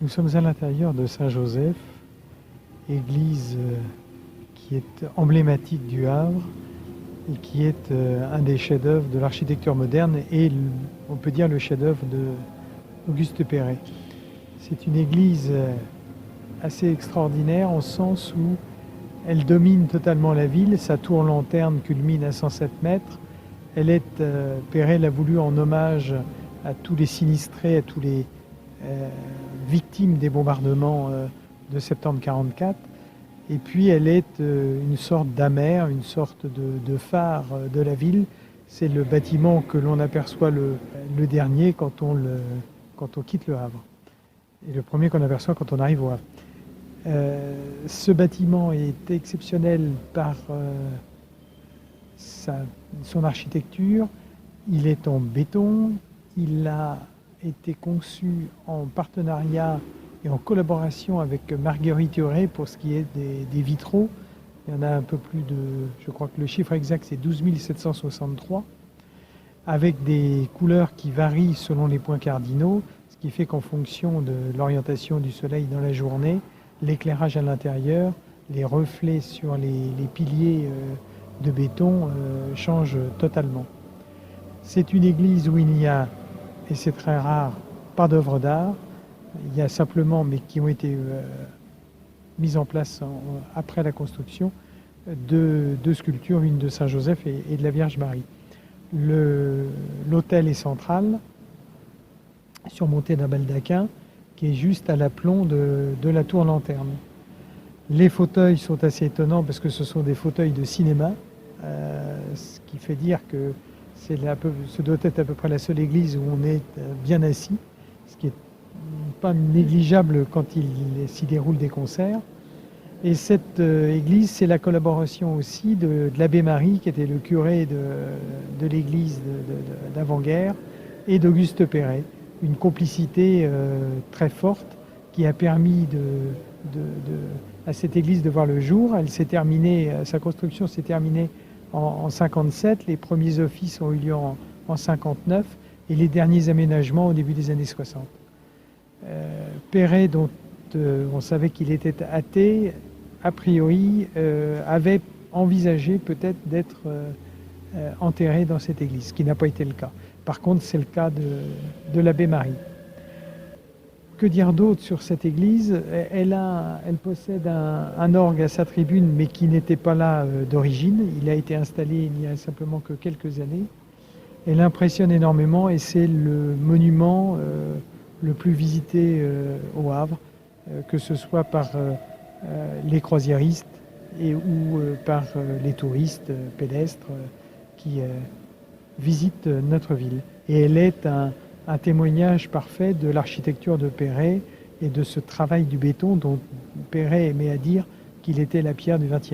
Nous sommes à l'intérieur de Saint-Joseph, église qui est emblématique du Havre et qui est un des chefs-d'œuvre de l'architecture moderne et on peut dire le chef-d'œuvre d'Auguste Perret. C'est une église assez extraordinaire au sens où elle domine totalement la ville. Sa tour lanterne culmine à 107 mètres. Perret l'a voulu en hommage à tous les sinistrés, à tous les victimes des bombardements de septembre 1944. Et puis elle est une sorte d'amère, une sorte de phare de la ville. C'est le bâtiment que l'on aperçoit le dernier quand on quitte le Havre. Et le premier qu'on aperçoit quand on arrive au Havre. Ce bâtiment est exceptionnel par son architecture. Il est en béton. Il a été conçu en partenariat et en collaboration avec Marguerite Yoret pour ce qui est des vitraux. Il y en a un peu plus de, je crois que le chiffre exact c'est 12 763, avec des couleurs qui varient selon les points cardinaux, ce qui fait qu'en fonction de l'orientation du soleil dans la journée, l'éclairage à l'intérieur, les reflets sur les piliers de béton changent totalement. C'est une église où il n'y a, et c'est très rare, pas d'œuvres d'art. Il y a simplement, mais qui ont été mises en place après la construction, deux sculptures, une de Saint-Joseph et de la Vierge Marie. L'autel est central, surmonté d'un baldaquin qui est juste à l'aplomb de la tour lanterne. Les fauteuils sont assez étonnants parce que ce sont des fauteuils de cinéma, ce qui fait dire que ce doit être à peu près la seule église où on est bien assis, ce qui est pas négligeable quand s'y déroulent des concerts. Et cette église, c'est la collaboration aussi de l'abbé Marie, qui était le curé de l'église d'avant-guerre, et d'Auguste Perret. Une complicité très forte qui a permis à cette église de voir le jour. Sa construction s'est terminée en 57, les premiers offices ont eu lieu en 59 et les derniers aménagements au début des années 60. Perret, dont on savait qu'il était athée, a priori avait envisagé peut-être d'être enterré dans cette église, ce qui n'a pas été le cas. Par contre, c'est le cas de l'abbé Marie. Que dire d'autre sur cette église? Elle possède un orgue à sa tribune, mais qui n'était pas là d'origine. Il a été installé il n'y a simplement que quelques années. Elle impressionne énormément et c'est le monument le plus visité au Havre, que ce soit par les croisiéristes ou par les touristes pédestres qui visitent notre ville. Et elle est un témoignage parfait de l'architecture de Perret et de ce travail du béton dont Perret aimait à dire qu'il était la pierre du XXe siècle.